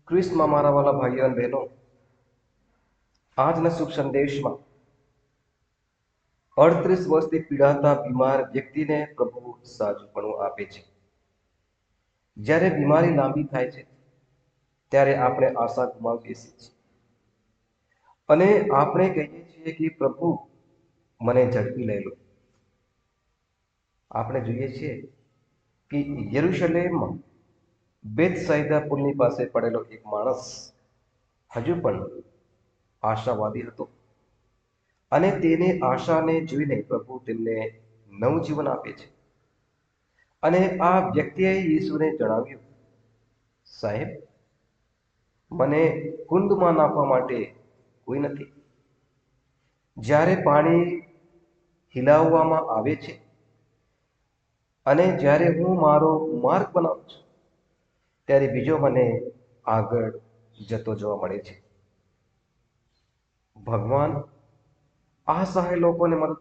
ખ્રિસ્તમાં મારા વાલા ભાઈઓ અને બહેનો, આજના શુભ સંદેશમાં 38 વર્ષથી પીડાતા બીમાર વ્યક્તિને પ્રભુ સાજુપણું આપે છે. જ્યારે બીમારી લાંબી થાય છે ત્યારે આપણે આશા ગુમાવી બેસીએ છીએ અને આપણે કહીએ છીએ કે પ્રભુ મને ઝડપી લઈ લો. આપણે જોઈએ છીએ કે યરુશલેમમાં બેથસાઈદા પુલની પાસે પડેલો એક માણસ હજુ પણ આશાવાદી હતો અને તેની આશાને જોઈને પ્રભુ તેમને નવું જીવન આપે છે. અને આ વ્યક્તિએ યીશુને જણાવ્યું, સાહેબ, મને કુંડમાં નાખવા માટે કોઈ નથી. જ્યારે પાણી હિલાવવામાં આવે છે અને જ્યારે હું મારો માર્ગ બનાવું છું ત્યારે બીજો મને આગળ જતો જોવા મળે છે. ભગવાન આ સહાય લોકોને મદદ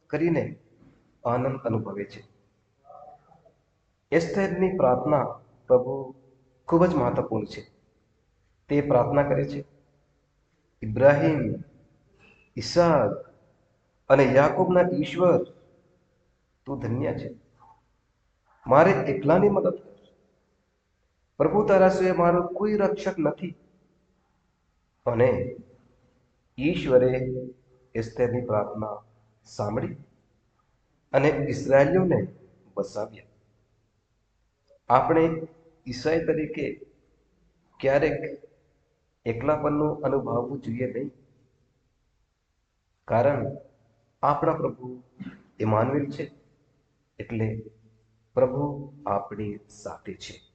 કરીને આનંદ અનુભવે છે. એસ્તેરની પ્રાર્થના પ્રભુ ખૂબ જ મહત્વપૂર્ણ છે. તે પ્રાર્થના કરે છે, ઇબ્રાહિમ, ઈસાક અને યાકૂબના ઈશ્વર, તું ધન્ય છે. મારે એકલાની મદદ કર. પ્રભુ, તારા સિવાય મારો કોઈ રક્ષક નથી. અને ઈશ્વરે એસ્તેરની પ્રાર્થના સાંભળી અને ઇસ્રાયેલીઓને બસાવ્યા. આપણે ઈસાઈ તરીકે ક્યારેક એકલાપણું અનુભવવું જોઈએ નહીં, કારણ આપણા પ્રભુ ઇમાનુએલ છે, એટલે પ્રભુ આપણી સાથે છે.